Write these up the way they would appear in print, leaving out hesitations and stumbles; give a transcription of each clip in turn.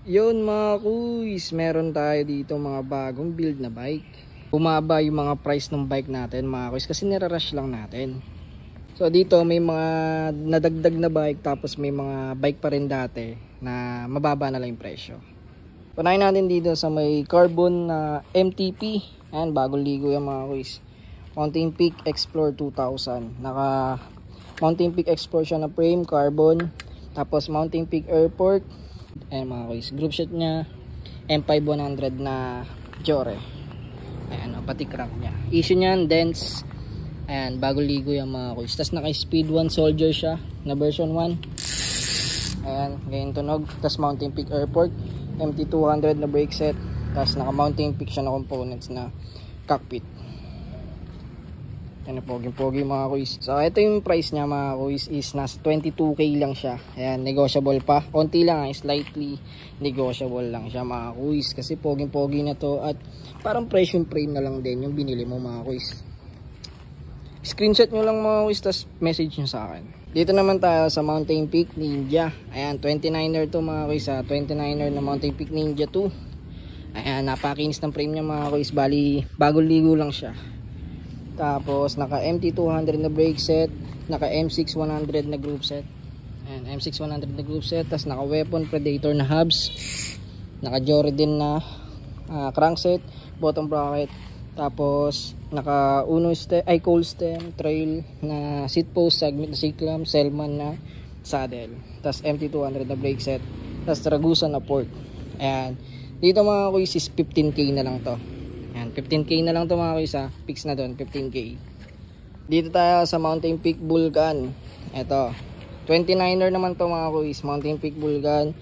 Yun mga kuys, meron tayo dito mga bagong build na bike. Bumaba yung mga price ng bike natin mga kuys kasi nirarush lang natin. So dito may mga nadagdag na bike, tapos may mga bike pa rin dati na mababa na lang yung presyo. Punayin natin dito sa may carbon na MTP. Ayan, bagong ligo yung mga kuys. Mountain Peak Explorer 2000. Naka Mountain Peak Explorer siya na frame, carbon. Tapos Mountain Peak Airport. Ayan mga kuys, group shot nya M5100 na Jore. Ayan, pati crank nya. Issue nyan, dents. Ayan, bago ligo yung mga kuys. Tapos naka Speed 1 Soldier siya na version 1. Ayan, ganyan tunog. Tapos Mountain Peak Airport MT200 na brake set. Tapos naka Mountain Peak siya na components na cockpit. Ayan, pogi mga kuys. So ito yung price niya mga kuys, is nasa 22k lang siya. Ayan, negotiable pa. Konti lang, slightly negotiable lang siya mga kuys. Kasi pogi na to. At parang presyo frame na lang din yung binili mo mga kuys. Screenshot nyo lang mga kuys, tas message nyo sa akin. Dito naman tayo sa Mountain Peak Ninja. Ayan, 29er to mga kuys, 29er na Mountain Peak Ninja 2. Ayan, napakinis ng frame niya mga kuys. Bali, bagong ligo lang siya. Tapos naka MT200 na brake set, naka M6100 na group set. Ayan, M6100 na group set. Tapos naka Weapon Predator na hubs, naka Jore din na crankset, bottom bracket. Tapos naka cold stem, trail na seat post, segment na seat clamp, Selman na saddle. Tapos MT200 na brake set. Tapos Ragusa na port. Ayan, dito mga kuys is 15k na lang to. Ayan, 15k na lang to mga kuys, fix na doon, 15k. Dito tayo sa Mountain Peak Vulcan. Ito, 29er naman to mga kuys, Mountain Peak Vulcan.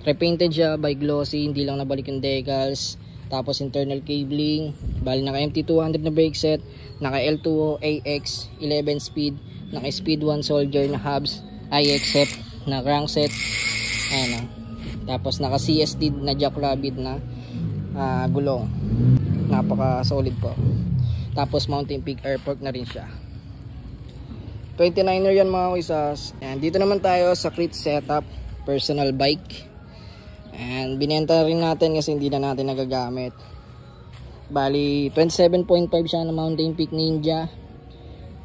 Repainted siya by Glossy, hindi lang nabalik yung decals. Tapos internal cabling. Bali naka MT200 na brake set, naka L2 AX 11 speed, naka Speed 1 Soldier na hubs, IX na crankset. Ayan, tapos naka CSD na Jackrabbit na gulong. Napaka solid po. Tapos Mountain Peak Airport na rin siya. 29er yan mga kuysas. And dito naman tayo sa Crit Setup personal bike. And binenta rin natin kasi hindi na natin nagagamit. Bali 27.5 siya na Mountain Peak Ninja.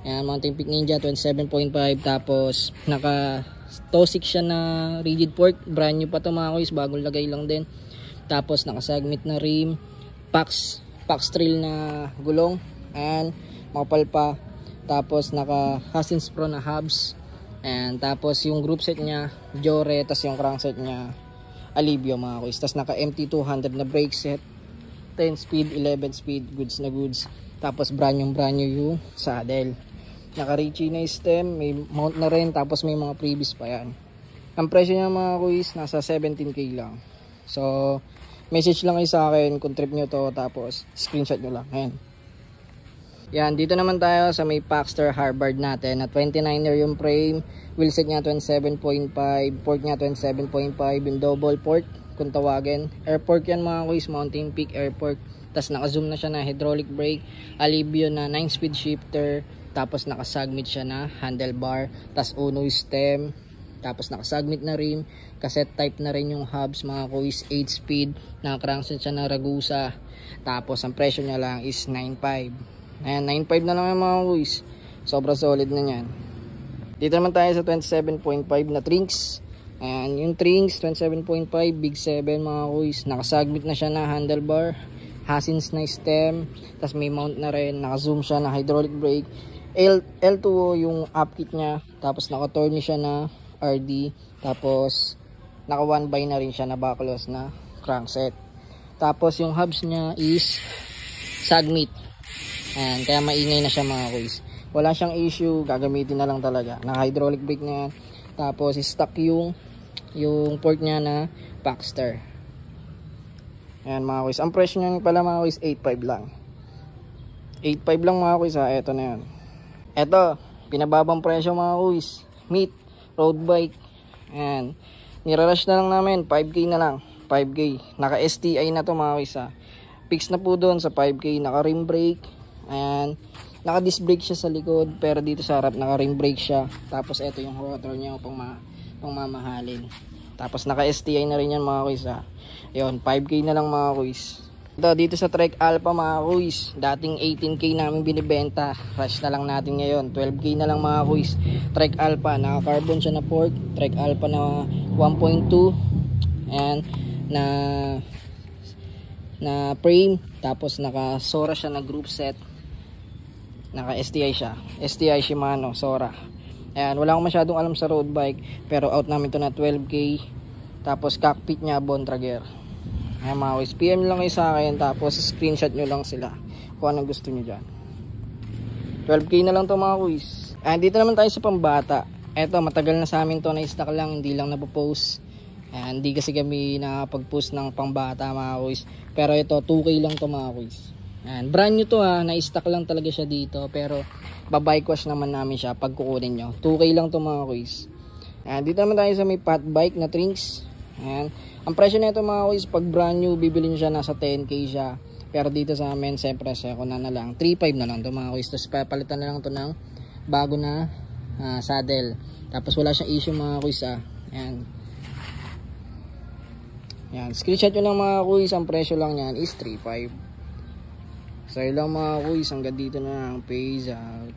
Ayan, Mountain Peak Ninja 27.5. Tapos naka Tosik siya na rigid fork. Brand new pa to mga kuys, bagong lagay lang din. Tapos naka segment na rim, Pax Trail na gulong, and makapal pa. Tapos naka Hasins Pro na hubs, and tapos yung group set nya Jore, tapos yung crankset nya Alivio mga kuys. Tapos naka MT200 na brake set, 10 speed, 11 speed, goods na goods. Tapos brand new yung saddle. Naka Richie na stem, may mount na rin, tapos may mga previous pa yan. Ang presyo niya mga kuys nasa 17k lang. So message lang kayo sa akin kung trip nyo to, tapos screenshot nyo lang. Ayan. Yan, dito naman tayo sa may Paxter Harvard natin na 29er yung frame, wheelset nya 27.5, port nya 27.5, yung double port kung tawagin. Airport yan mga kuys, Mountain Peak Airport. Tapos naka-zoom na siya na hydraulic brake, Alivio na 9 speed shifter, tapos naka-submit siya na handlebar, tapos Uno stem. Tapos naka-submit na rim, cassette type na rin yung hubs mga kuys, 8 speed, naka-crankset siya na Ragusa. Tapos ang presyo niya lang is 9.5. Ayan, 9.5 na lang yung mga kuys. Sobrang solid na yan. Dito naman tayo sa 27.5 na Trinks. Ayan, yung Trinks 27.5, Big 7 mga kuys. Naka-submit na siya na handlebar, Hasins na stem, tapos may mount na rin, naka-zoom siya na hydraulic brake. L2 yung upkit niya, tapos naka-torny siya na RD, tapos naka 1x na rin siya na backless na crankset. Tapos yung hubs niya is Sagmit. Ayan, kaya maingay na siya mga kuys. Wala siyang issue, gagamitin na lang talaga. Naka hydraulic brake na yan. Tapos stock yung port niya na Paxter. Ayan mga kuys. Ang presyo niya pala mga kuys 8.5 lang. 8.5 lang mga kuys ha. Ito na yan. Ito, pinababang presyo mga kuys. Meet road bike. Ayan. Nirarush na lang namin. 5k na lang. 5k. Naka STI na to mga kuys ha. Fix na po doon sa 5k. Naka rim brake. Ayan. Naka disc brake siya sa likod. Pero dito sa harap naka rim brake siya. Tapos ito yung rotor niya pang mamahalin. Tapos naka STI na rin yan mga kuys ha. Yun, 5K na lang mga kuys. Ito, dito sa Trek Alpha mga kuys, dating 18K namin binibenta, rush na lang natin ngayon, 12K na lang mga kuys. Trek Alpha, naka carbon siya na fork, Trek Alpha na 1.2 and na frame, tapos naka Sora siya na group set, naka STI siya, STI Shimano Sora. Ayan, wala akong masyadong alam sa road bike, pero out namin to na 12K. Tapos cockpit niya Bontrager. Ayan mga kuys, PM lang kayo sa akin, tapos screenshot nyo lang sila kung anong gusto nyo dyan. 12K na lang to mga kuys. Ayan, dito naman tayo sa pambata. Eto, matagal na sa amin to, na-stock lang, hindi lang napopost. Ayan, hindi kasi kami nakapag-post ng pambata mga kuys. Pero ito, 2K lang to mga kuys. Ayan, brand new to ha, na-stock lang talaga siya dito, pero babike wash naman namin siya pag kukunin nyo. 2K lang to mga kuys. Ayan, dito naman tayo sa may fat bike na Trinks. Ayan, ang presyo nito mga kuys, pag brand new bibilin siya nasa 10K siya, pero dito sa amin siyempre second na lang, 3.5 na lang to mga kuys. Tapos papalitan na lang to ng bago na saddle, tapos wala siyang issue mga kuys ha. Ayan, ayan, screenshot nyo lang mga kuys, ang presyo lang yan is 3.5. So yun lang mga kuys, hanggang dito na ang phase out.